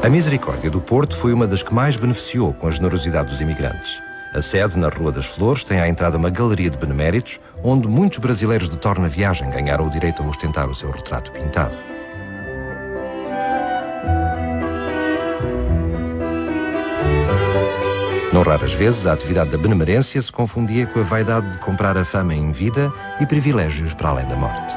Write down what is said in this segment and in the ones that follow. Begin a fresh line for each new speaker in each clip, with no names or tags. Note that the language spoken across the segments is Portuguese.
A Misericórdia do Porto foi uma das que mais beneficiou com a generosidade dos imigrantes. A sede, na Rua das Flores, tem à entrada uma galeria de beneméritos, onde muitos brasileiros de torna-viagem ganharam o direito a ostentar o seu retrato pintado. Não raras vezes, a atividade da benemerência se confundia com a vaidade de comprar a fama em vida e privilégios para além da morte.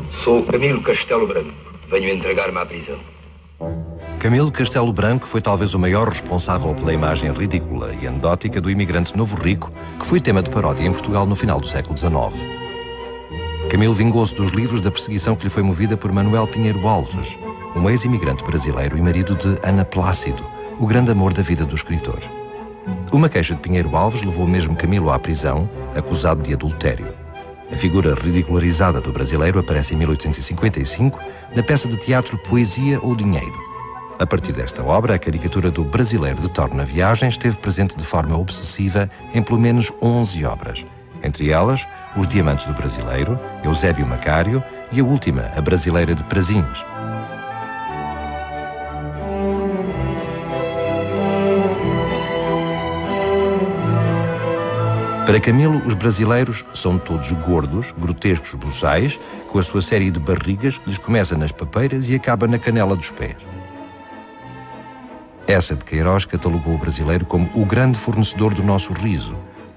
Sou Camilo Castelo Branco. Venho entregar-me à prisão.
Camilo Castelo Branco foi talvez o maior responsável pela imagem ridícula e anedótica do imigrante novo rico, que foi tema de paródia em Portugal no final do século XIX. Camilo vingou-se dos livros da perseguição que lhe foi movida por Manuel Pinheiro Alves, um ex-imigrante brasileiro e marido de Ana Plácido, o grande amor da vida do escritor. Uma queixa de Pinheiro Alves levou mesmo Camilo à prisão, acusado de adultério. A figura ridicularizada do brasileiro aparece em 1855 na peça de teatro Poesia ou Dinheiro. A partir desta obra, a caricatura do brasileiro de torna-viagem esteve presente de forma obsessiva em pelo menos 11 obras. Entre elas, Os Diamantes do Brasileiro, Eusébio Macário e a última, A Brasileira de Prazinhos. Para Camilo, os brasileiros são todos gordos, grotescos boçais, com a sua série de barrigas que lhes começa nas papeiras e acaba na canela dos pés. Essa de Queiroz catalogou o brasileiro como o grande fornecedor do nosso riso,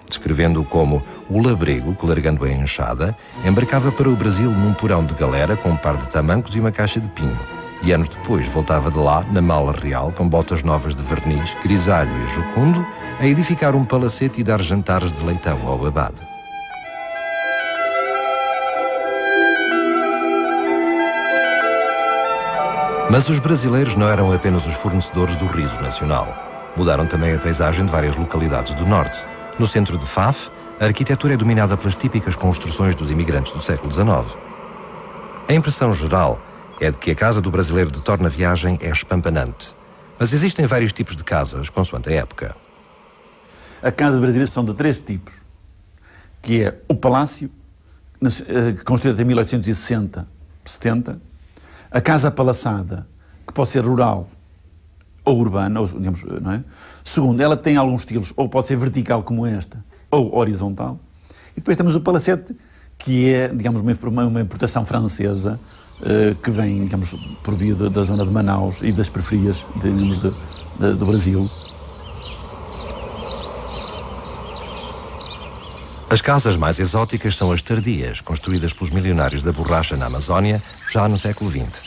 descrevendo-o como o labrego que, largando a enxada, embarcava para o Brasil num porão de galera com um par de tamancos e uma caixa de pinho, e anos depois voltava de lá, na mala real, com botas novas de verniz, grisalho e jucundo, a edificar um palacete e dar jantares de leitão ao abade. Mas os brasileiros não eram apenas os fornecedores do riso nacional. Mudaram também a paisagem de várias localidades do norte. No centro de Faf, a arquitetura é dominada pelas típicas construções dos imigrantes do século XIX. A impressão geral é de que a casa do brasileiro de torna-viagem é espampanante. Mas existem vários tipos de casas, consoante a época.
A casa brasileira são de 3 tipos, que é o palácio, construído em 1860, 70, a casa apalaçada, que pode ser rural ou urbana, ou, digamos, não é? Segundo, ela tem alguns estilos, ou pode ser vertical como esta, ou horizontal. E depois temos o palacete, que é, digamos, uma importação francesa, que vem, digamos, por via da zona de Manaus e das periferias, digamos, do Brasil.
As casas mais exóticas são as tardias, construídas pelos milionários da borracha na Amazónia, já no século XX.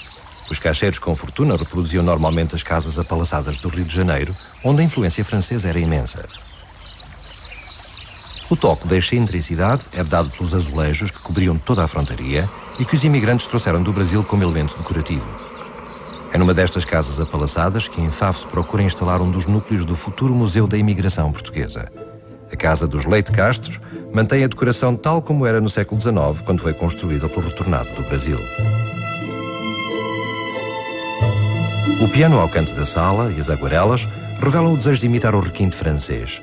Os caixeiros com fortuna reproduziam normalmente as casas apalaçadas do Rio de Janeiro, onde a influência francesa era imensa. O toque da excentricidade é dado pelos azulejos que cobriam toda a frontaria e que os imigrantes trouxeram do Brasil como elemento decorativo. É numa destas casas apalaçadas que em Faf se procura instalar um dos núcleos do futuro Museu da Imigração Portuguesa. A Casa dos Leite Castro mantém a decoração tal como era no século XIX, quando foi construída pelo retornado do Brasil. O piano ao canto da sala e as aguarelas revelam o desejo de imitar o requinte francês.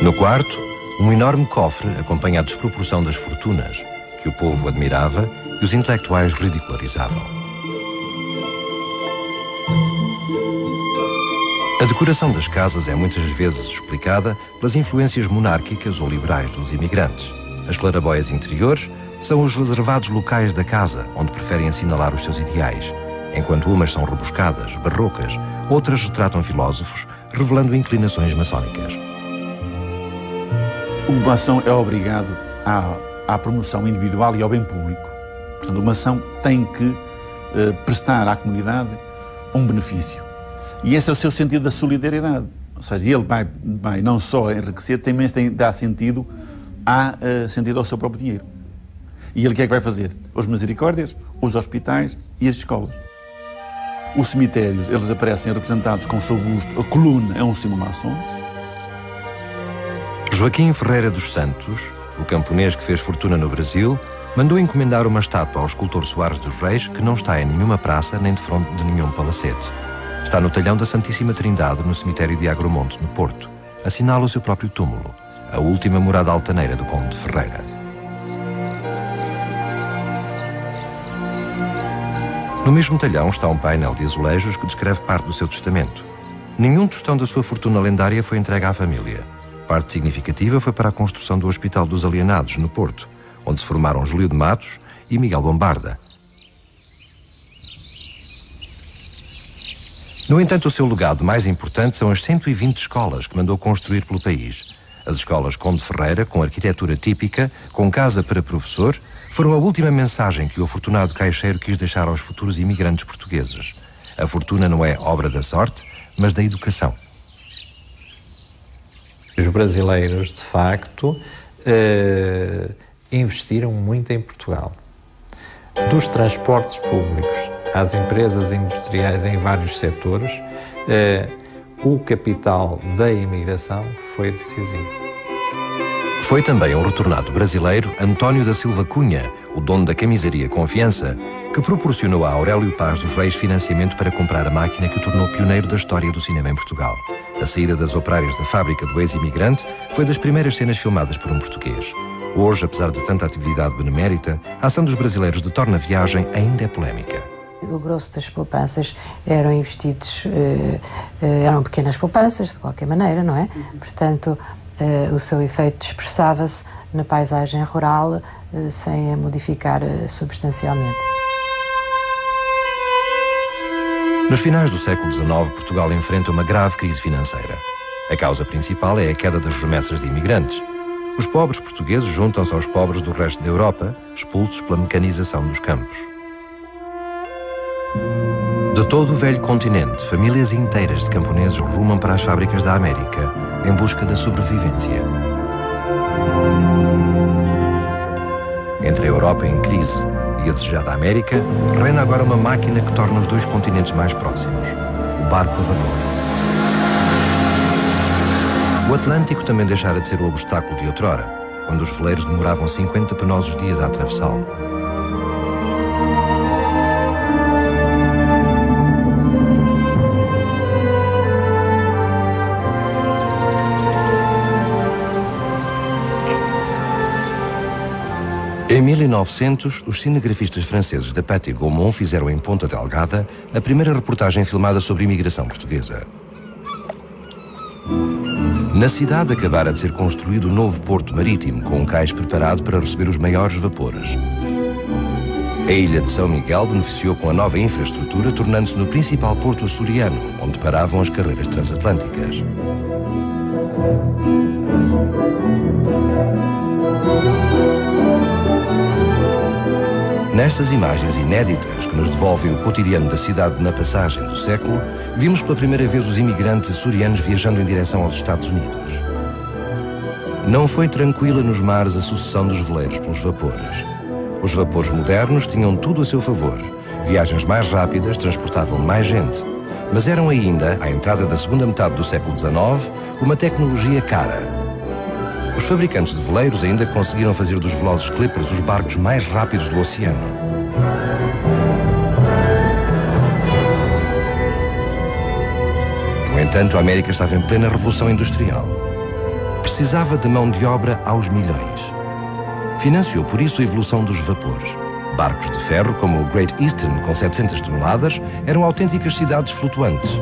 No quarto, um enorme cofre acompanha a desproporção das fortunas, que o povo admirava e os intelectuais ridicularizavam. A decoração das casas é muitas vezes explicada pelas influências monárquicas ou liberais dos imigrantes. As claraboias interiores são os reservados locais da casa, onde preferem assinalar os seus ideais, enquanto umas são rebuscadas, barrocas, outras retratam filósofos, revelando inclinações maçónicas.
O maçom é obrigado à promoção individual e ao bem público. Portanto, o maçom tem que prestar à comunidade um benefício. E esse é o seu sentido da solidariedade. Ou seja, ele vai não só enriquecer, também dá sentido ao seu próprio dinheiro. E ele o que é que vai fazer? Os misericórdias, os hospitais e as escolas. Os cemitérios, eles aparecem representados com o seu busto, a coluna é um símbolo maçom.
Joaquim Ferreira dos Santos, o camponês que fez fortuna no Brasil, mandou encomendar uma estátua ao escultor Soares dos Reis que não está em nenhuma praça nem de fronte de nenhum palacete. Está no talhão da Santíssima Trindade, no cemitério de Agromonte, no Porto. Assinala o seu próprio túmulo, a última morada altaneira do Conde de Ferreira. No mesmo talhão está um painel de azulejos que descreve parte do seu testamento. Nenhum tostão da sua fortuna lendária foi entregue à família. Parte significativa foi para a construção do Hospital dos Alienados, no Porto, onde se formaram Júlio de Matos e Miguel Bombarda. No entanto, o seu legado mais importante são as 120 escolas que mandou construir pelo país. As escolas Conde de Ferreira, com arquitetura típica, com casa para professor, foram a última mensagem que o afortunado caixeiro quis deixar aos futuros imigrantes portugueses. A fortuna não é obra da sorte, mas da educação.
Os brasileiros, de facto, investiram muito em Portugal. Dos transportes públicos às empresas industriais em vários setores, o capital da imigração foi decisivo.
Foi também um retornado brasileiro, António da Silva Cunha, o dono da camisaria Confiança, que proporcionou a Aurélio Paz dos Reis financiamento para comprar a máquina que o tornou pioneiro da história do cinema em Portugal. A saída das operárias da fábrica do ex-imigrante foi das primeiras cenas filmadas por um português. Hoje, apesar de tanta atividade benemérita, a ação dos brasileiros de torna a viagem ainda é polémica.
O grosso das poupanças eram investidos, eram pequenas poupanças, de qualquer maneira, não é? Portanto, o seu efeito expressava-se na paisagem rural sem a modificar substancialmente.
Nos finais do século XIX, Portugal enfrenta uma grave crise financeira. A causa principal é a queda das remessas de imigrantes. Os pobres portugueses juntam-se aos pobres do resto da Europa, expulsos pela mecanização dos campos. De todo o velho continente, famílias inteiras de camponeses rumam para as fábricas da América, em busca da sobrevivência. Entre a Europa em crise e a desejada América, reina agora uma máquina que torna os dois continentes mais próximos, o barco a vapor. O Atlântico também deixara de ser o obstáculo de outrora, quando os veleiros demoravam 50 penosos dias a atravessá-lo. Em 1900, os cinegrafistas franceses da Pathé Gaumont fizeram em Ponta Delgada a primeira reportagem filmada sobre a imigração portuguesa. Na cidade acabara de ser construído um novo porto marítimo com um cais preparado para receber os maiores vapores. A ilha de São Miguel beneficiou com a nova infraestrutura, tornando-se no principal porto açoriano, onde paravam as carreiras transatlânticas. Nestas imagens inéditas que nos devolvem o cotidiano da cidade na passagem do século, vimos pela primeira vez os imigrantes açorianos viajando em direção aos Estados Unidos. Não foi tranquila nos mares a sucessão dos veleiros pelos vapores. Os vapores modernos tinham tudo a seu favor. Viagens mais rápidas transportavam mais gente, mas eram ainda, à entrada da segunda metade do século XIX, uma tecnologia cara. Os fabricantes de veleiros ainda conseguiram fazer dos velozes clippers os barcos mais rápidos do oceano. No entanto, a América estava em plena revolução industrial. Precisava de mão de obra aos milhões. Financiou por isso a evolução dos vapores. Barcos de ferro, como o Great Eastern, com 700 toneladas, eram autênticas cidades flutuantes.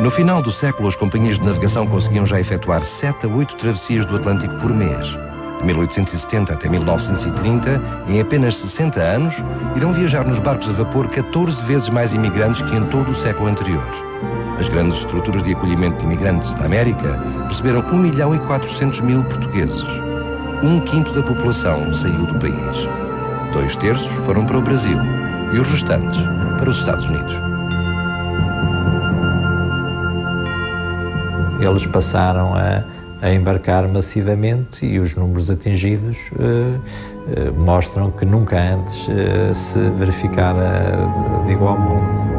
No final do século, as companhias de navegação conseguiam já efetuar 7 a 8 travessias do Atlântico por mês. De 1870 até 1930, em apenas 60 anos, irão viajar nos barcos a vapor 14 vezes mais imigrantes que em todo o século anterior. As grandes estruturas de acolhimento de imigrantes da América receberam 1.400.000 portugueses. 1/5 da população saiu do país. 2/3 foram para o Brasil e os restantes para os Estados Unidos.
Eles passaram a embarcar massivamente e os números atingidos mostram que nunca antes se verificara de igual modo.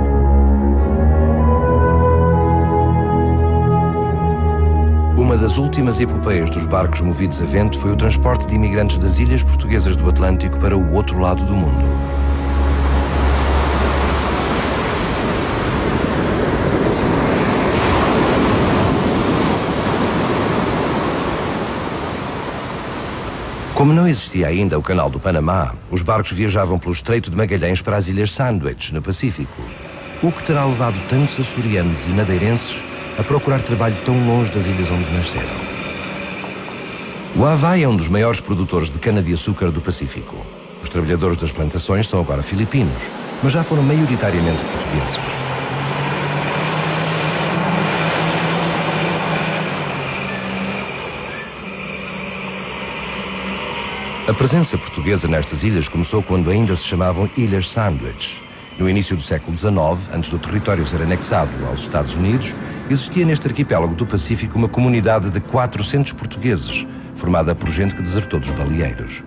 Uma das últimas epopeias dos barcos movidos a vento foi o transporte de imigrantes das ilhas portuguesas do Atlântico para o outro lado do mundo. Como não existia ainda o Canal do Panamá, os barcos viajavam pelo Estreito de Magalhães para as Ilhas Sandwich, no Pacífico, o que terá levado tantos açorianos e madeirenses a procurar trabalho tão longe das ilhas onde nasceram. O Havaí é um dos maiores produtores de cana-de-açúcar do Pacífico. Os trabalhadores das plantações são agora filipinos, mas já foram maioritariamente portugueses. A presença portuguesa nestas ilhas começou quando ainda se chamavam Ilhas Sandwich. No início do século XIX, antes do território ser anexado aos Estados Unidos, existia neste arquipélago do Pacífico uma comunidade de 400 portugueses, formada por gente que desertou dos baleeiros.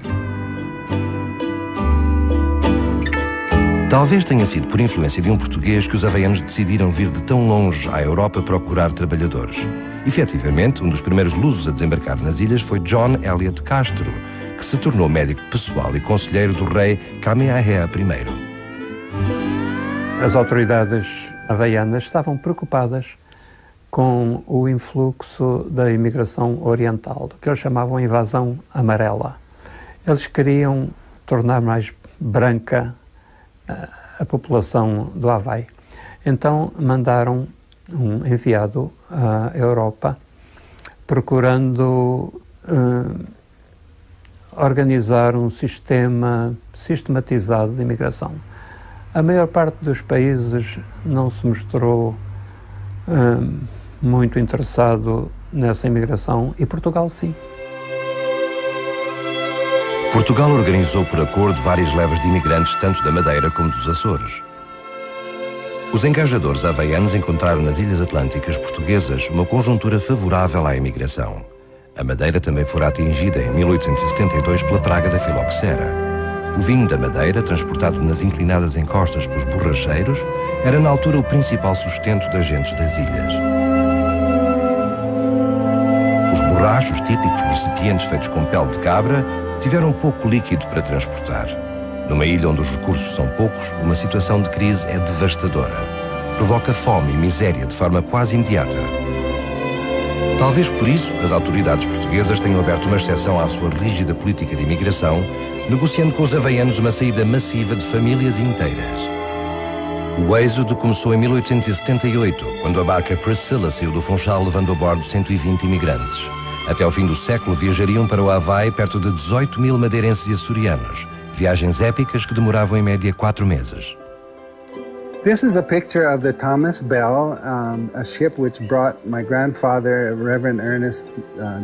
Talvez tenha sido por influência de um português que os havaianos decidiram vir de tão longe à Europa procurar trabalhadores. Efetivamente, um dos primeiros lusos a desembarcar nas ilhas foi John Eliot Castro, que se tornou médico pessoal e conselheiro do rei Kamehameha I.
As autoridades havaianas estavam preocupadas com o influxo da imigração oriental, do que eles chamavam a invasão amarela. Eles queriam tornar mais branca a população do Havaí. Então mandaram um enviado à Europa procurando organizar um sistema sistematizado de imigração. A maior parte dos países não se mostrou muito interessado nessa imigração e Portugal sim.
Portugal organizou por acordo várias levas de imigrantes tanto da Madeira como dos Açores. Os engajadores havaianos encontraram nas ilhas atlânticas portuguesas uma conjuntura favorável à imigração. A Madeira também fora atingida em 1872 pela praga da filoxera. O vinho da Madeira, transportado nas inclinadas encostas pelos borracheiros, era na altura o principal sustento das gentes das ilhas. Os borrachos, típicos recipientes feitos com pele de cabra, tiveram pouco líquido para transportar. Numa ilha onde os recursos são poucos, uma situação de crise é devastadora. Provoca fome e miséria de forma quase imediata. Talvez por isso, as autoridades portuguesas tenham aberto uma exceção à sua rígida política de imigração, negociando com os havaianos uma saída massiva de famílias inteiras. O êxodo começou em 1878, quando a barca Priscilla saiu do Funchal levando a bordo 120 imigrantes. Até ao fim do século viajariam para o Havaí perto de 18.000 madeirenses e açorianos, viagens épicas que demoravam em média 4 meses.
This is a picture of the Thomas Bell, a ship which brought my grandfather, Reverend Ernest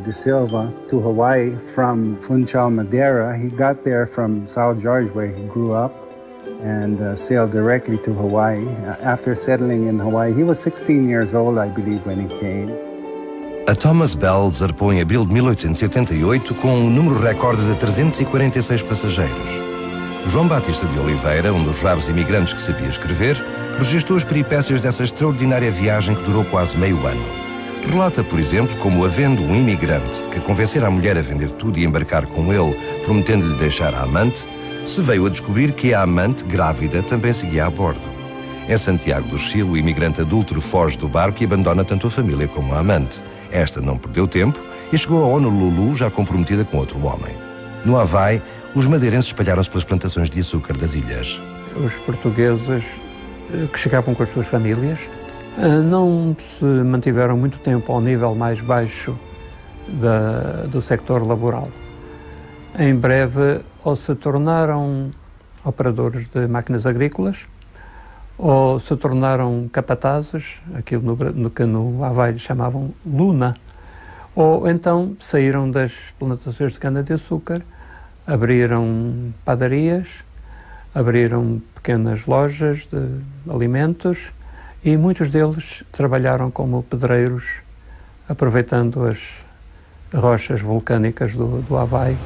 de Silva, to Hawaii from Funchal, Madeira. He got there from São Jorge, where he grew up, and sailed directly to Hawaii. After settling in Hawaii, he was 16 years old, I believe, when he came.
A Thomas Bell zarpou em abril de 1888 com um número recorde de 346 passageiros. João Batista de Oliveira, um dos raros imigrantes que sabia escrever, registrou as peripécias dessa extraordinária viagem que durou quase meio ano. Relata, por exemplo, como, havendo um imigrante que convencera a mulher a vender tudo e embarcar com ele, prometendo-lhe deixar a amante, se veio a descobrir que a amante, grávida, também seguia a bordo. Em Santiago do Chile, o imigrante adúltero foge do barco e abandona tanto a família como a amante. Esta não perdeu tempo e chegou a Honolulu já comprometida com outro homem. No Havaí, os madeirenses espalharam-se pelas plantações de açúcar das ilhas.
Os portugueses que chegavam com as suas famílias não se mantiveram muito tempo ao nível mais baixo do sector laboral. Em breve, ou se tornaram operadores de máquinas agrícolas, ou se tornaram capatazes, aquilo no que no Havaí chamavam luna, ou então saíram das plantações de cana-de-açúcar, abriram padarias, abriram pequenas lojas de alimentos e muitos deles trabalharam como pedreiros, aproveitando as rochas vulcânicas do Havaí.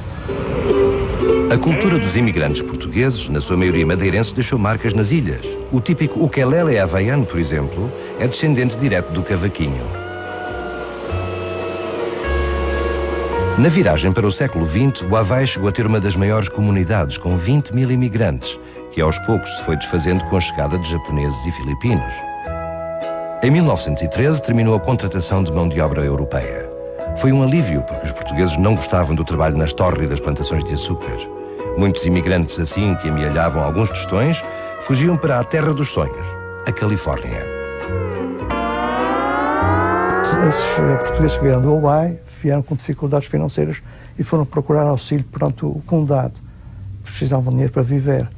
A cultura dos imigrantes portugueses, na sua maioria madeirense, deixou marcas nas ilhas. O típico ukelele havaiano, por exemplo, é descendente direto do cavaquinho. Na viragem para o século XX, o Havaí chegou a ter uma das maiores comunidades, com 20 mil imigrantes, que aos poucos se foi desfazendo com a chegada de japoneses e filipinos. Em 1913, terminou a contratação de mão de obra europeia. Foi um alívio, porque os portugueses não gostavam do trabalho nas tórridas plantações de açúcar. Muitos imigrantes, assim que amealhavam alguns tostões, fugiam para a terra dos sonhos, a Califórnia.
Esses portugueses que vieram do Havaí vieram com dificuldades financeiras e foram procurar auxílio perante o condado. Precisavam de dinheiro para viver.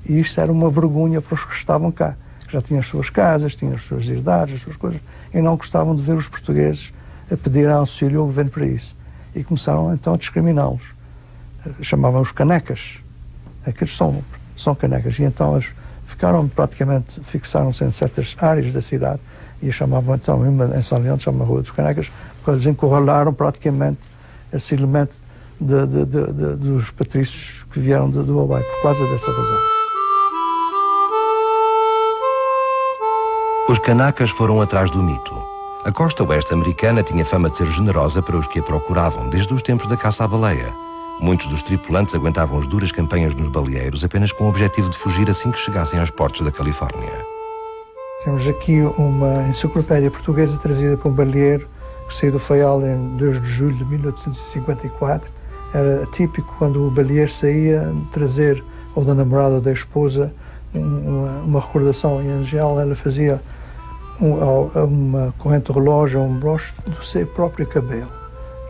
E isto era uma vergonha para os que estavam cá. Já tinham as suas casas, tinham as suas herdades, as suas coisas, e não gostavam de ver os portugueses a pedir auxílio ao governo para isso. E começaram então a discriminá-los. Chamavam-os canecas. Aqueles são canecas. E então eles ficaram praticamente, fixaram-se em certas áreas da cidade e chamavam então, em São Leão, chama a Rua dos Canecas, porque eles encurralaram praticamente esse elemento dos patrícios que vieram do Havaí, por causa dessa razão.
Os canacas foram atrás do mito. A costa oeste americana tinha fama de ser generosa para os que a procuravam, desde os tempos da caça à baleia. Muitos dos tripulantes aguentavam as duras campanhas nos baleeiros apenas com o objetivo de fugir assim que chegassem aos portos da Califórnia.
Temos aqui uma enciclopédia portuguesa trazida por um baleeiro que saiu do Faial em 2 de julho de 1854. Era típico quando o baleeiro saía trazer ou da namorada ou da esposa uma recordação. E, em geral, ela fazia uma corrente de relógio ou um broche do seu próprio cabelo.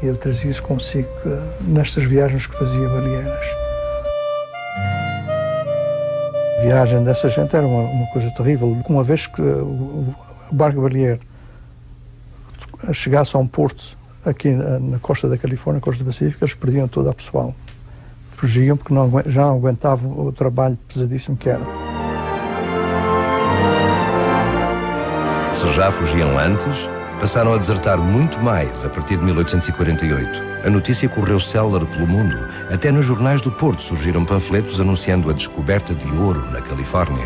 E ele trazia isso consigo nestas viagens que fazia baleeiras. A viagem dessa gente era uma coisa terrível. Uma vez que o barco baleeiro chegasse a um porto aqui na costa da Califórnia, na costa do Pacífico, eles perdiam todo a pessoal. Fugiam porque já não aguentavam o trabalho pesadíssimo que era.
Se já fugiam antes, passaram a desertar muito mais a partir de 1848. A notícia correu célere pelo mundo. Até nos jornais do Porto surgiram panfletos anunciando a descoberta de ouro na Califórnia.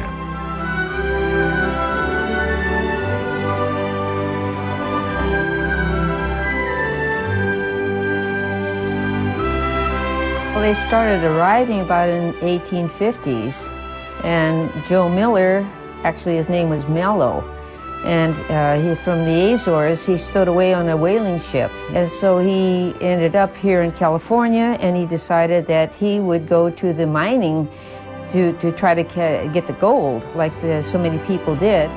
Well, they started arriving about in 1850s, and Joe Miller, actually his name was Mello, and from the Azores, he stowed away on a whaling ship. And so he ended up here in California, and he decided that he would go to the mining to try to get the gold, like so many people did.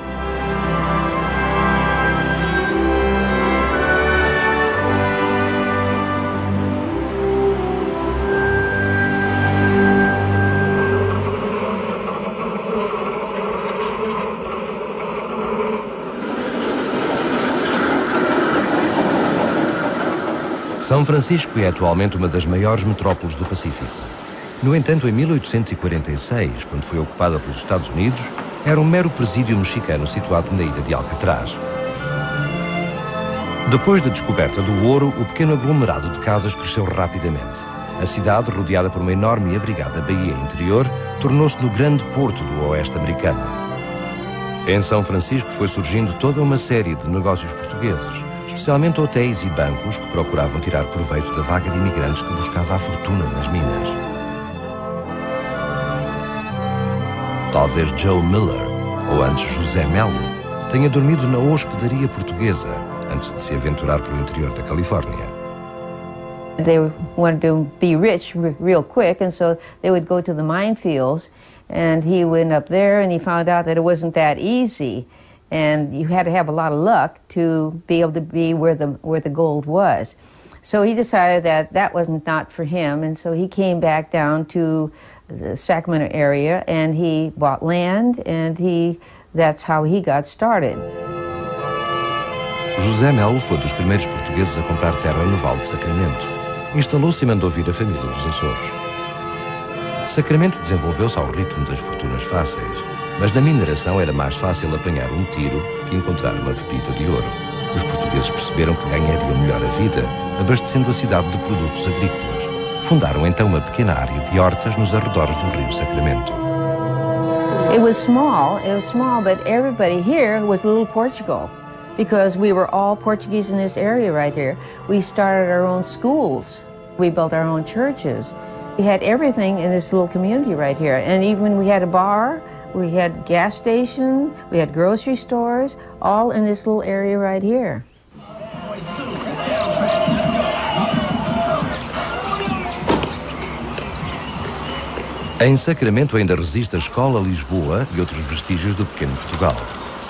São Francisco é atualmente uma das maiores metrópoles do Pacífico. No entanto, em 1846, quando foi ocupada pelos Estados Unidos, era um mero presídio mexicano situado na ilha de Alcatraz. Depois da descoberta do ouro, o pequeno aglomerado de casas cresceu rapidamente. A cidade, rodeada por uma enorme e abrigada baía interior, tornou-se no grande porto do oeste americano. Em São Francisco foi surgindo toda uma série de negócios portugueses, especialmente hotéis e bancos que procuravam tirar proveito da vaga de imigrantes que buscava a fortuna nas minas. Talvez Joe Miller, ou antes José Melo, tenha dormido na hospedaria portuguesa antes de se aventurar para o interior da Califórnia.
They wanted to be rich real quick, and so they would go to the minefields, and he went up there and he found out that it wasn't that easy. And you had to have a lot of luck to be able to be where the gold was. So he decided that was not for him, and so he came back down to Sacramento area, and he bought land, and that's how he got started.
José Melo foi dos primeiros portugueses a comprar terra no Vale de Sacramento. Instalou-se e mandou vir a família dos Açores. Sacramento desenvolveu-se ao ritmo das fortunas fáceis, mas na mineração era mais fácil apanhar um tiro que encontrar uma pepita de ouro. Os portugueses perceberam que ganhariam melhor a vida, abastecendo a cidade de produtos agrícolas. Fundaram então uma pequena área de hortas nos arredores do rio Sacramento.
It was small, but everybody here was little Portugal, because we were all Portuguese in this area right here. We started our own schools. We built our own churches. We had everything in this little community right here. And even we had a bar, we had gas station, we had grocery stores, all in this little area right here.
Em Sacramento ainda resiste a Escola Lisboa e outros vestígios do pequeno Portugal.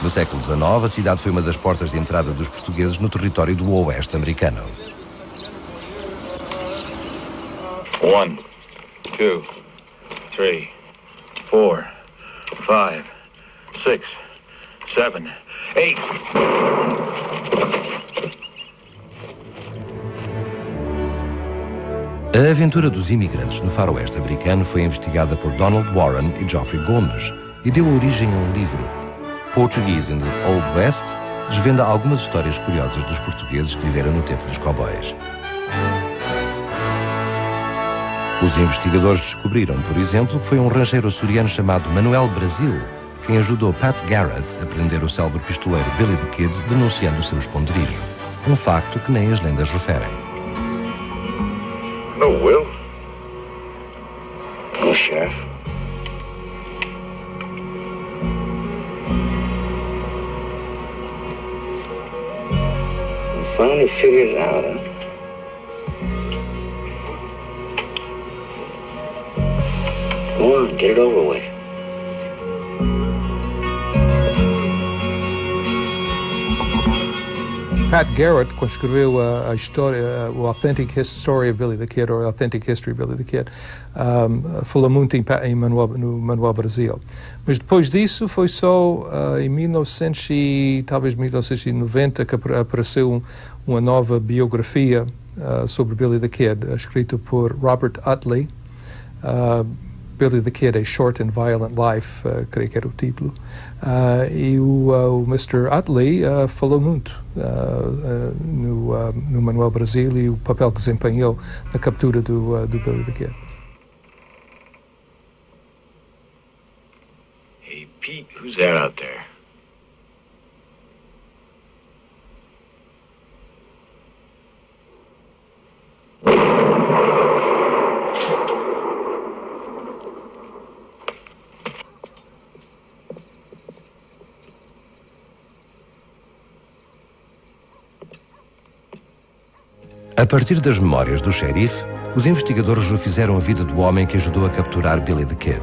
No século XIX, a cidade foi uma das portas de entrada dos portugueses no território do oeste americano.
1, 2, 3, 4, 5, 6, 7, 8.
A aventura dos imigrantes no faroeste americano foi investigada por Donald Warren e Geoffrey Gomes e deu origem a um livro. Portuguese in the Old West desvenda algumas histórias curiosas dos portugueses que viveram no tempo dos cowboys. Os investigadores descobriram, por exemplo, que foi um rancheiro açoriano chamado Manuel Brasil quem ajudou Pat Garrett a prender o célebre pistoleiro Billy the Kid denunciando o seu esconderijo. Um facto que nem as lendas referem.
No, Will.
No, Sheriff. We finally figured it out, huh? Go on, get it over with.
Pat Garrett, quando escreveu a história, o Authentic Story of Billy the Kid, ou Authentic History of Billy the Kid, falou muito no Manuel Brasil. Mas depois disso foi só em 1990 que apareceu uma nova biografia sobre Billy the Kid, escrita por Robert Utley. Billy the Kid, A Short and Violent Life, creio que era o título. E o Mr. Utley falou muito no Manuel Brasil e o papel que desempenhou na captura do Billy the Kid.
Hey, Pete, who's that out there?
A partir das memórias do xerife, os investigadores refizeram a vida do homem que ajudou a capturar Billy the Kid.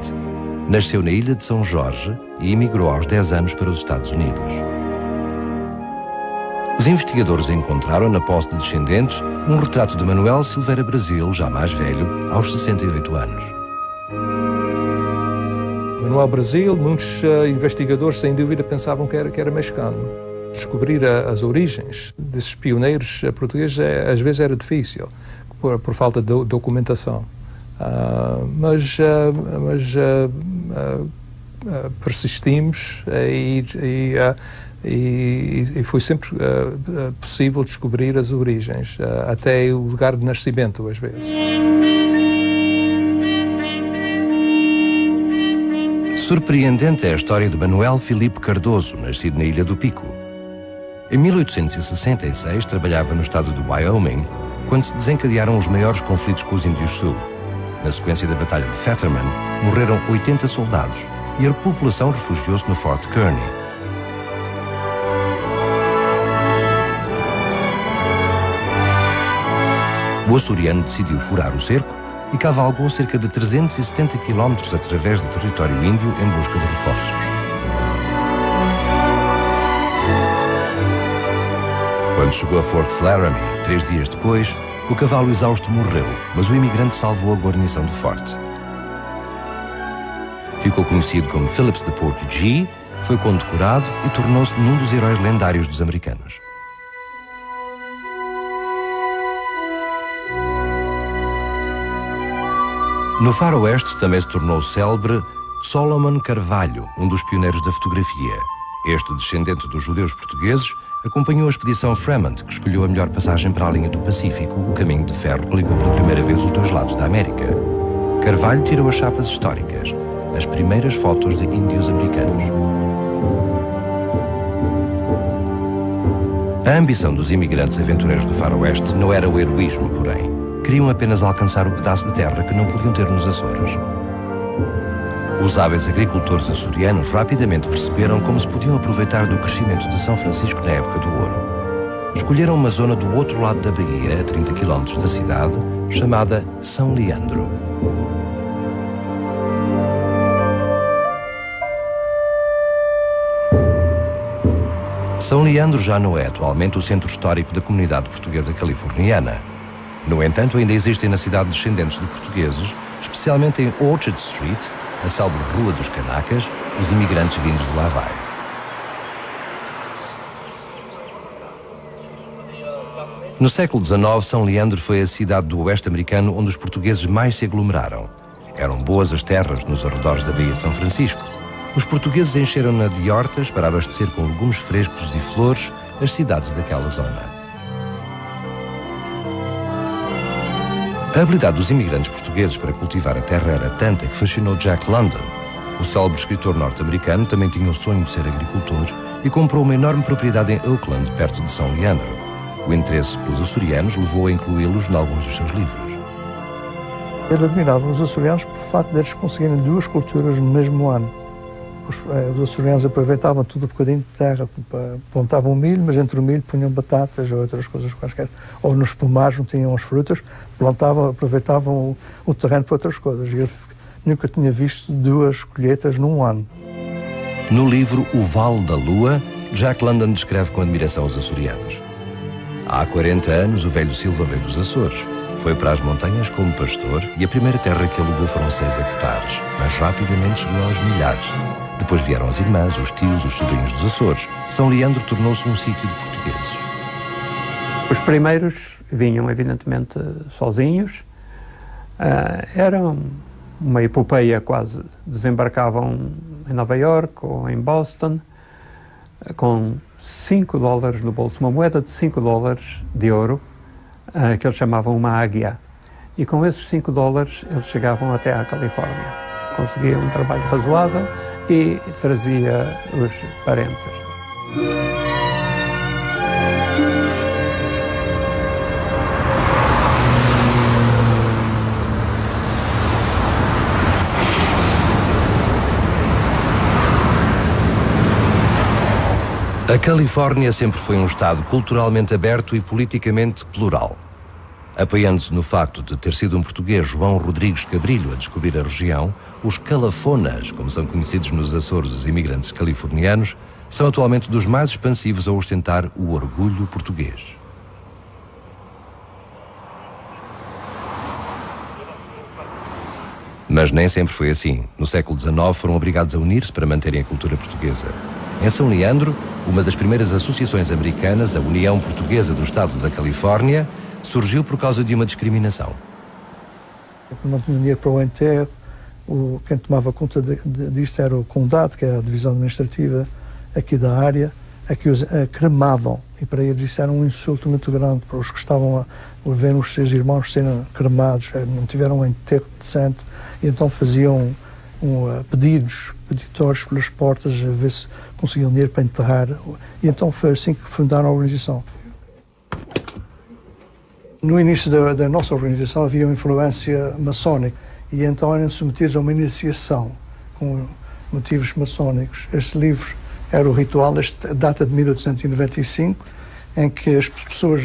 Nasceu na ilha de São Jorge e emigrou aos 10 anos para os Estados Unidos. Os investigadores encontraram, na posse de descendentes, um retrato de Manuel Silveira Brasil, já mais velho, aos 68 anos.
Manuel Brasil, muitos investigadores, sem dúvida, pensavam que era mexicano. Descobrir as origens desses pioneiros portugueses às vezes era difícil, por falta de documentação. Mas persistimos e foi sempre possível descobrir as origens, até o lugar de nascimento, às vezes.
Surpreendente é a história de Manuel Filipe Cardoso, nascido na Ilha do Pico. Em 1866, trabalhava no estado do Wyoming, quando se desencadearam os maiores conflitos com os índios sul. Na sequência da Batalha de Fetterman, morreram 80 soldados e a população refugiou-se no Fort Kearney. O açoriano decidiu furar o cerco e cavalgou cerca de 370 quilómetros através do território índio em busca de reforços. Quando chegou a Fort Laramie, 3 dias depois, o cavalo exausto morreu, mas o imigrante salvou a guarnição do forte. Ficou conhecido como Phillips the Portugee, foi condecorado e tornou-se num dos heróis lendários dos americanos. No faroeste também se tornou célebre Solomon Carvalho, um dos pioneiros da fotografia. Este, descendente dos judeus portugueses, acompanhou a expedição Fremont, que escolheu a melhor passagem para a linha do Pacífico, o caminho de ferro que ligou pela primeira vez os dois lados da América. Carvalho tirou as chapas históricas, as primeiras fotos de índios americanos. A ambição dos imigrantes aventureiros do faroeste não era o heroísmo, porém. Queriam apenas alcançar o pedaço de terra que não podiam ter nos Açores. Os hábeis agricultores açorianos rapidamente perceberam como se podiam aproveitar do crescimento de São Francisco na época do ouro. Escolheram uma zona do outro lado da baía, a 30 km da cidade, chamada São Leandro. São Leandro já não é atualmente o centro histórico da comunidade portuguesa californiana. No entanto, ainda existem na cidade descendentes de portugueses, especialmente em Orchard Street, a célebre Rua dos Canacas, os imigrantes vindos do Havaí. No século XIX, São Leandro foi a cidade do oeste americano onde os portugueses mais se aglomeraram. Eram boas as terras nos arredores da Baía de São Francisco. Os portugueses encheram-na de hortas para abastecer com legumes frescos e flores as cidades daquela zona. A habilidade dos imigrantes portugueses para cultivar a terra era tanta que fascinou Jack London. O célebre escritor norte-americano também tinha o sonho de ser agricultor e comprou uma enorme propriedade em Oakland, perto de São Leandro. O interesse pelos açorianos levou a incluí-los em alguns dos seus livros.
Ele admirava os açorianos pelo facto de eles conseguirem duas culturas no mesmo ano. Os açorianos aproveitavam tudo um bocadinho de terra, plantavam milho, mas entre o milho punham batatas ou outras coisas quaisquer. Ou nos pomares não tinham as frutas, aproveitavam o terreno para outras coisas. E ele nunca tinha visto duas colheitas num ano.
No livro O Vale da Lua, Jack London descreve com admiração os açorianos. Há 40 anos, o velho Silva veio dos Açores. Foi para as montanhas como pastor e a primeira terra que alugou foram 6 hectares, mas rapidamente chegou aos milhares. Depois vieram as irmãs, os tios, os sobrinhos dos Açores. São Leandro tornou-se um sítio de portugueses.
Os primeiros vinham, evidentemente, sozinhos. Era uma epopeia quase. Desembarcavam em Nova Iorque ou em Boston com $5 no bolso, uma moeda de $5 de ouro, que eles chamavam uma águia. E com esses $5 eles chegavam até à Califórnia. Conseguiam um trabalho razoável e trazia os parentes.
A Califórnia sempre foi um estado culturalmente aberto e politicamente plural. Apoiando-se no facto de ter sido um português, João Rodrigues Cabrilho, a descobrir a região, os calafonas, como são conhecidos nos Açores os imigrantes californianos, são atualmente dos mais expansivos a ostentar o orgulho português. Mas nem sempre foi assim. No século XIX foram obrigados a unir-se para manterem a cultura portuguesa. Em São Leandro, uma das primeiras associações americanas, a União Portuguesa do Estado da Califórnia, surgiu por causa de uma discriminação.
Não tinha dinheiro para o enterro. Quem tomava conta disto era o condado, que é a divisão administrativa aqui da área, a que os cremavam. E para eles isso era um insulto muito grande, para os que estavam a ver os seus irmãos serem cremados, não tiveram um enterro decente, e então faziam peditórios pelas portas a ver se conseguiam dinheiro para enterrar. E então foi assim que fundaram a organização. No início da nossa organização havia uma influência maçónica e então eram submetidos a uma iniciação com motivos maçónicos. Este livro era o ritual, este data de 1895, em que as pessoas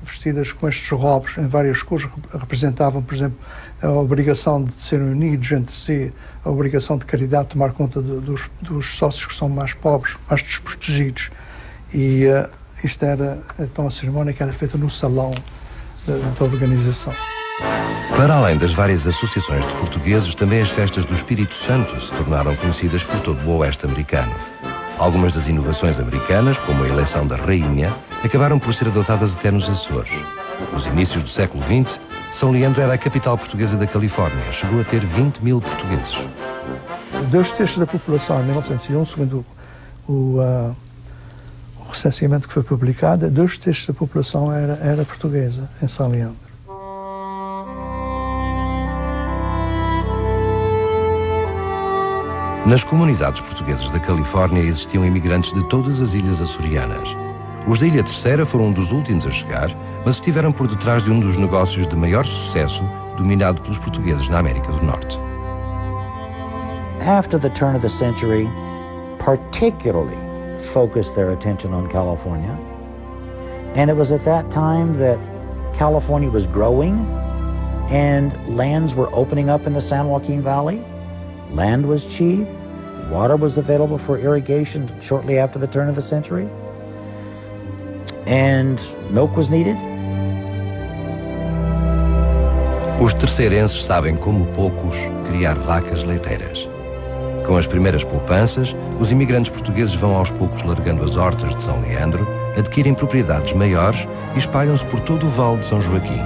vestidas com estes robos em várias cores representavam, por exemplo, a obrigação de serem unidos entre si, a obrigação de caridade, tomar conta dos sócios que são mais pobres, mais desprotegidos. E isto era então a cerimónia que era feita no salão da organização.
Para além das várias associações de portugueses, também as festas do Espírito Santo se tornaram conhecidas por todo o oeste americano. Algumas das inovações americanas, como a eleição da rainha, acabaram por ser adotadas até nos Açores. Nos inícios do século XX, São Leandro era a capital portuguesa da Califórnia. Chegou a ter 20 mil portugueses.
2/3 da população, em 1901, segundo o recenseamento que foi publicado, 2/3 da população era portuguesa em São Leandro.
Nas comunidades portuguesas da Califórnia existiam imigrantes de todas as ilhas açorianas. Os da Ilha Terceira foram um dos últimos a chegar, mas estiveram por detrás de um dos negócios de maior sucesso dominado pelos portugueses na América do Norte.
After the turn of the century, particularly focused their attention on California. And it was at that time that California was growing and lands were opening up in the San Joaquin Valley. Land was cheap, water was available for irrigation shortly after the turn of the century, and milk was needed.
Os terceirenses sabem, como poucos, criar vacas leiteiras. Com as primeiras poupanças, os imigrantes portugueses vão aos poucos largando as hortas de São Leandro, adquirem propriedades maiores e espalham-se por todo o Vale de São Joaquim.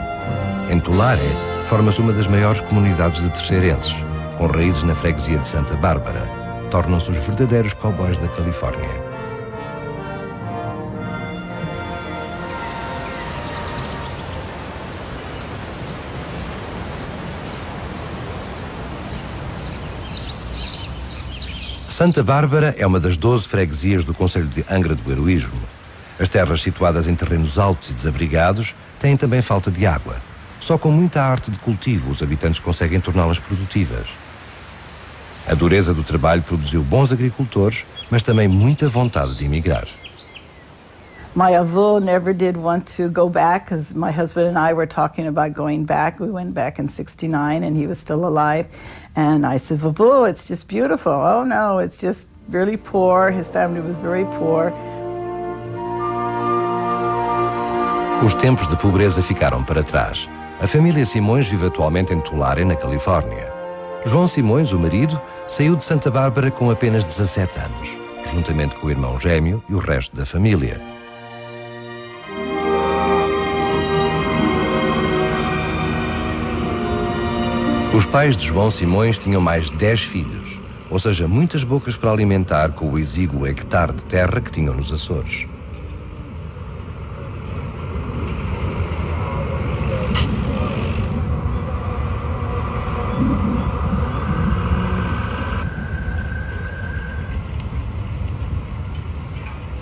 Em Tulare, forma-se uma das maiores comunidades de terceirenses, com raízes na freguesia de Santa Bárbara. Tornam-se os verdadeiros cowboys da Califórnia. Santa Bárbara é uma das 12 freguesias do concelho de Angra do Heroísmo. As terras situadas em terrenos altos e desabrigados têm também falta de água. Só com muita arte de cultivo os habitantes conseguem torná-las produtivas. A dureza do trabalho produziu bons agricultores, mas também muita vontade de emigrar.
My avô never did want to go back because my husband and I were talking about going back. We went back in '69 and he was still alive. And I said, "Vovô, it's just beautiful." "Oh no, it's just really poor." His family was very poor.
Os tempos de pobreza ficaram para trás. A família Simões vive atualmente em Tulare, na Califórnia. João Simões, o marido, saiu de Santa Bárbara com apenas 17 anos, juntamente com o irmão gêmeo e o resto da família. Os pais de João Simões tinham mais 10 filhos, ou seja, muitas bocas para alimentar com o exíguo hectare de terra que tinham nos Açores.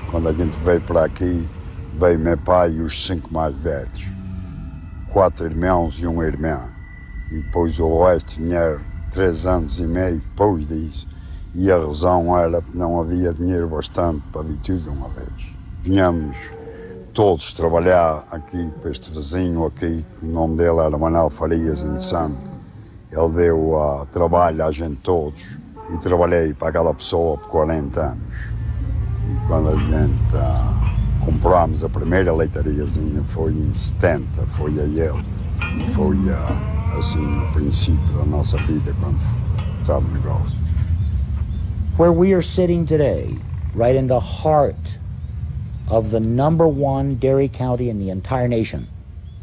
Quando a gente veio para aqui, veio meu pai e os 5 mais velhos. 4 irmãos e uma irmã. E depois o resto vieram 3 anos e meio depois disso. E a razão era que não havia dinheiro bastante para vir tudo de uma vez. Vinhamos todos trabalhar aqui para este vizinho aqui, o nome dele era Manuel Farias Insano. Ele deu trabalho a gente todos e trabalhei para aquela pessoa por 40 anos. E quando a gente comprámos a primeira leitariazinha foi em 70, foi a ele. E foi assim o princípio da nossa vida quando estava no negócio.
Where we are sitting today, right in the heart of the #1 dairy county in the entire nation,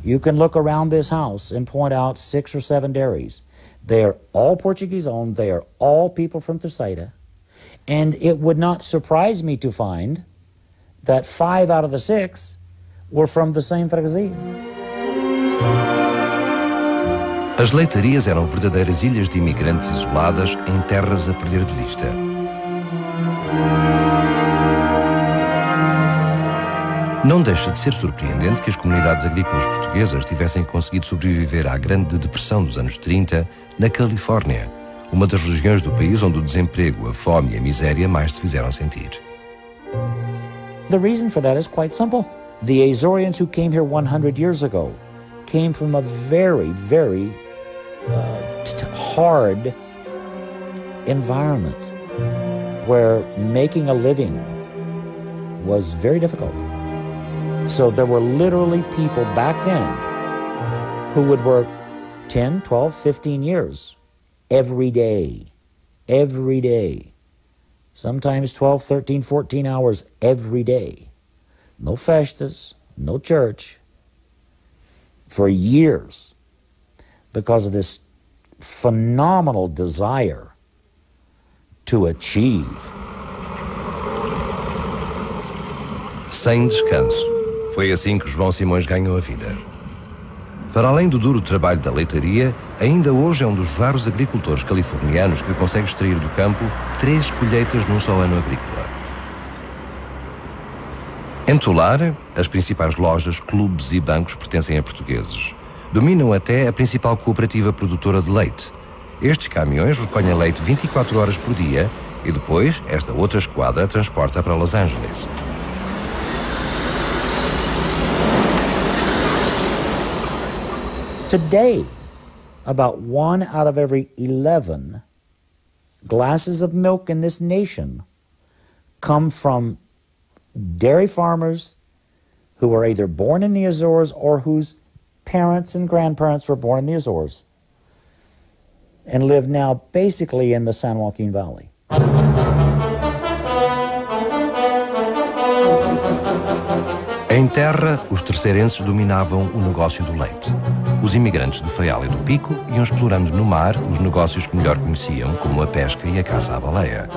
you can look around this house and point out 6 or 7 dairies. They are all Portuguese owned, they are all people from Terceira, and it would not surprise me to find that 5 out of the 6 were from the same freguesia.
As leitarias eram verdadeiras ilhas de imigrantes isoladas em terras a perder de vista. Não deixa de ser surpreendente que as comunidades agrícolas portuguesas tivessem conseguido sobreviver à Grande Depressão dos anos 30 na Califórnia, uma das regiões do país onde o desemprego, a fome e a miséria mais se fizeram sentir.
The reason for that is quite simple. The Azorians who came here 100 years ago came from a very, very hard environment where making a living was very difficult. So there were literally people back then who would work 10, 12, 15 years, every day, every day. Sometimes 12, 13, 14 hours every day. No festas, no church, for years, because of this phenomenal desire to achieve.
Sem descanso. Foi assim que João Simões ganhou a vida. Para além do duro trabalho da leitaria, ainda hoje é um dos raros agricultores californianos que consegue extrair do campo 3 colheitas num só ano agrícola. Em Tulare, as principais lojas, clubes e bancos pertencem a portugueses. Dominam até a principal cooperativa produtora de leite. Estes caminhões recolhem leite 24 horas por dia e depois esta outra esquadra transporta para Los Angeles.
Today, about 1 out of every 11 glasses of milk in this nation come from dairy farmers who were either born in the Azores or whose parents and grandparents were born in the Azores and live now basically in the San Joaquin Valley.
Em terra, os terceirenses dominavam o negócio do leite. Os imigrantes do Faial e do Pico iam explorando no mar os negócios que melhor conheciam, como a pesca e a caça à baleia.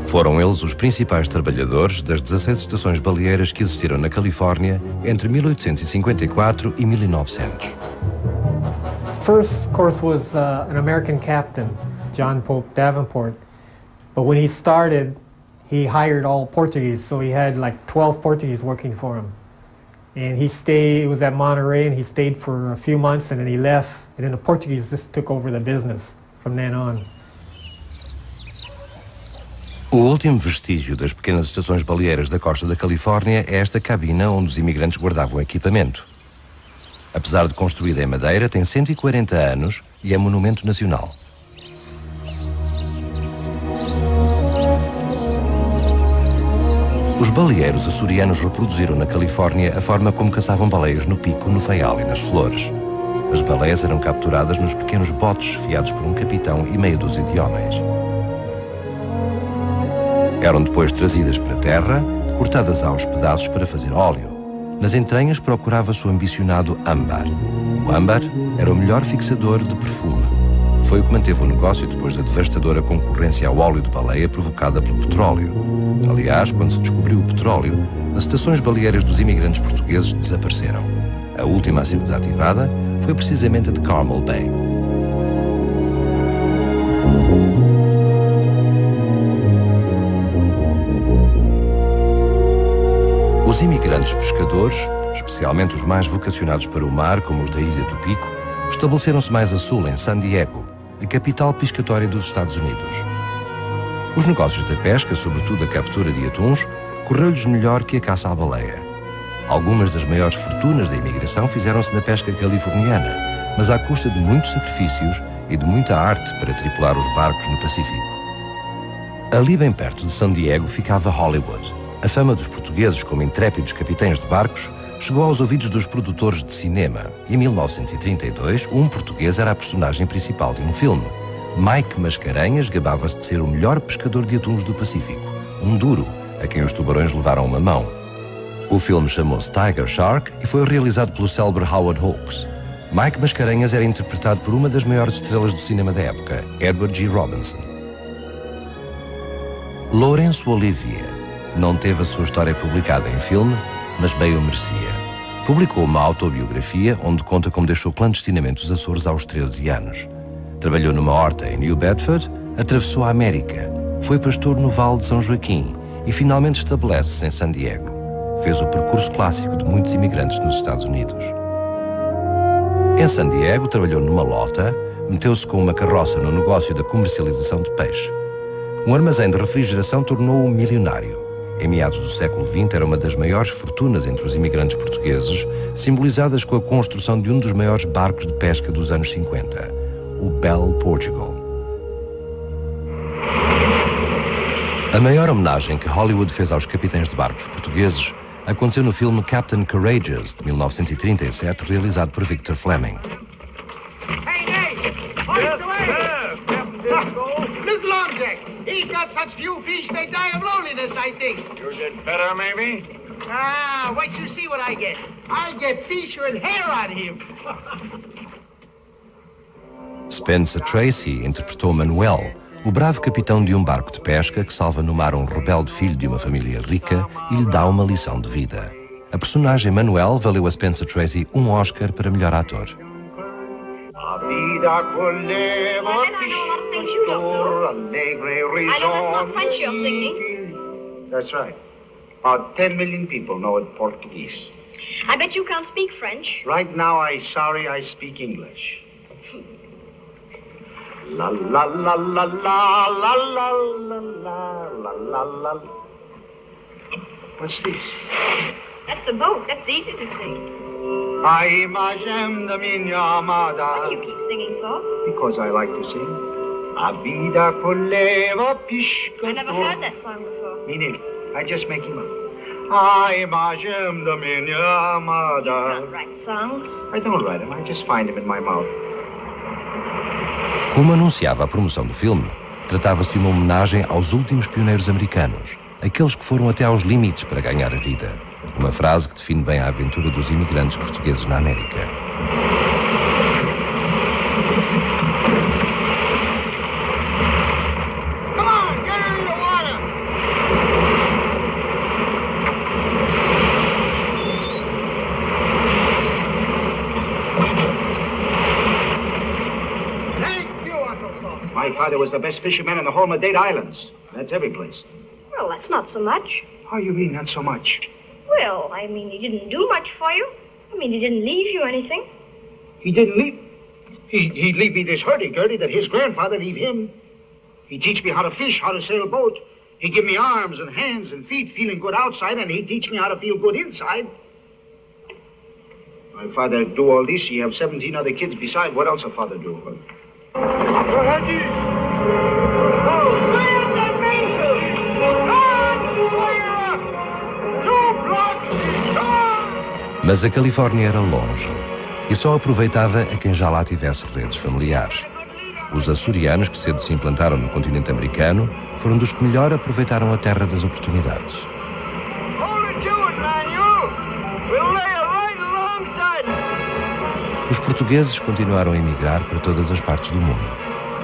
Foram eles os principais trabalhadores das 16 estações baleeiras que existiram na Califórnia entre 1854 e 1900.
First, of course, was an American captain, John Pope Davenport. But when he started, he hired all Portuguese, so he had like 12 Portuguese working for him. And he stayed, it was at Monterey, and he stayed for a few months, and then he left, and then the Portuguese just took over the business from then on.
O último vestígio das pequenas estações baleeiras da costa da Califórnia é esta cabina onde os imigrantes guardavam equipamento. Apesar de construída em madeira, tem 140 anos e é monumento nacional. Os baleeiros açorianos reproduziram na Califórnia a forma como caçavam baleias no Pico, no Faial e nas Flores. As baleias eram capturadas nos pequenos botes esfiados por um capitão e meia dúzia de homens. Eram depois trazidas para a terra, cortadas aos pedaços para fazer óleo. Nas entranhas procurava-se o ambicionado âmbar. O âmbar era o melhor fixador de perfume. Foi o que manteve o negócio depois da devastadora concorrência ao óleo de baleia provocada pelo petróleo. Aliás, quando se descobriu o petróleo, as estações baleeiras dos imigrantes portugueses desapareceram. A última a ser desativada foi precisamente a de Carmel Bay. Os imigrantes pescadores, especialmente os mais vocacionados para o mar, como os da Ilha do Pico, estabeleceram-se mais a sul, em San Diego, a capital pescatória dos Estados Unidos. Os negócios da pesca, sobretudo a captura de atuns, correu-lhes melhor que a caça à baleia. Algumas das maiores fortunas da imigração fizeram-se na pesca californiana, mas à custa de muitos sacrifícios e de muita arte para tripular os barcos no Pacífico. Ali bem perto de San Diego ficava Hollywood. A fama dos portugueses como intrépidos capitães de barcos chegou aos ouvidos dos produtores de cinema. Em 1932, um português era a personagem principal de um filme. Mike Mascarenhas gabava-se de ser o melhor pescador de atuns do Pacífico, um duro, a quem os tubarões levaram uma mão. O filme chamou-se Tiger Shark e foi realizado pelo célebre Howard Hawks. Mike Mascarenhas era interpretado por uma das maiores estrelas do cinema da época, Edward G. Robinson. Lourenço Olivier não teve a sua história publicada em filme, mas bem o merecia. Publicou uma autobiografia onde conta como deixou clandestinamente os Açores aos 13 anos. Trabalhou numa horta em New Bedford, atravessou a América, foi pastor no Vale de São Joaquim e finalmente estabelece-se em San Diego. Fez o percurso clássico de muitos imigrantes nos Estados Unidos. Em San Diego trabalhou numa lota, meteu-se com uma carroça no negócio da comercialização de peixe. Um armazém de refrigeração tornou-o milionário. Em meados do século XX era uma das maiores fortunas entre os imigrantes portugueses, simbolizadas com a construção de um dos maiores barcos de pesca dos anos 50, o Belle Portugal. A maior homenagem que Hollywood fez aos capitães de barcos portugueses aconteceu no filme Captain Courageous, de 1937, realizado por Victor Fleming.
Look, Longjack. He's got such few fish they die of loneliness, I think.
You get better, maybe?
Ah, wait till you see what I get. I get fish with hair on him.
Spencer Tracy interpretou Manuel, o bravo capitão de um barco de pesca que salva no mar um rebelde filho de uma família rica e lhe dá uma lição de vida. A personagem Manuel valeu a Spencer Tracy um Oscar para melhor ator.
I know that's not French you're singing. That's right. About 10 million people know it Portuguese.
I bet you can't speak French.
Right now, I speak English. La la la la la la la la la la la la. What's this?
That's a boat. That's easy to sing.
I imagine the minha amada.
What do you keep singing for?
Because I like to sing. A vida coleva pisca.
I never heard that song before.
Me neither. I just make him up. I imagine the minha amada.
You don't write songs.
I don't write them. I just find them in my mouth.
Como anunciava a promoção do filme, tratava-se de uma homenagem aos últimos pioneiros americanos, aqueles que foram até aos limites para ganhar a vida. Uma frase que define bem a aventura dos imigrantes portugueses na América.
Come on, get her in the water. Thank you, Uncle Tom. My father was the best fisherman in the whole Madeira Islands. That's every place.
Well, that's not so much.
How you mean, not so much?
Well, I mean, he didn't do much for you. I mean, he didn't leave you anything.
He didn't leave. He'd leave me this hurdy-gurdy that his grandfather leave him. He'd teach me how to fish, how to sail a boat. He'd give me arms and hands and feet, feeling good outside, and he'd teach me how to feel good inside. My father do all this. He have 17 other kids beside. What else a father do?
Mas a Califórnia era longe e só aproveitava a quem já lá tivesse redes familiares. Os açorianos, que cedo se implantaram no continente americano, foram dos que melhor aproveitaram a terra das oportunidades. Os portugueses continuaram a emigrar para todas as partes do mundo,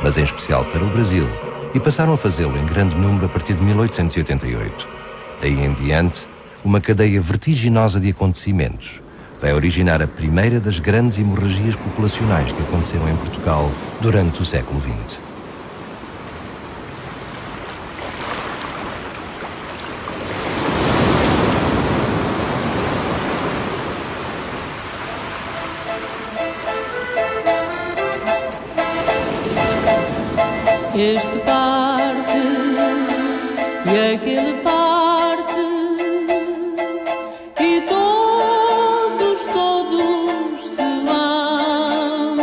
mas em especial para o Brasil, e passaram a fazê-lo em grande número a partir de 1888. Daí em diante, uma cadeia vertiginosa de acontecimentos vai originar a primeira das grandes hemorragias populacionais que aconteceram em Portugal durante o século XX.
Este parte e aquele parte e todos se vão.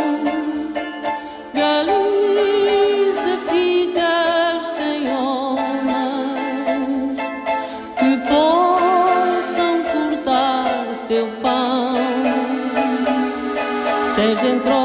Galiza ficas sem homens que possam cortar teu pão. Tens dentro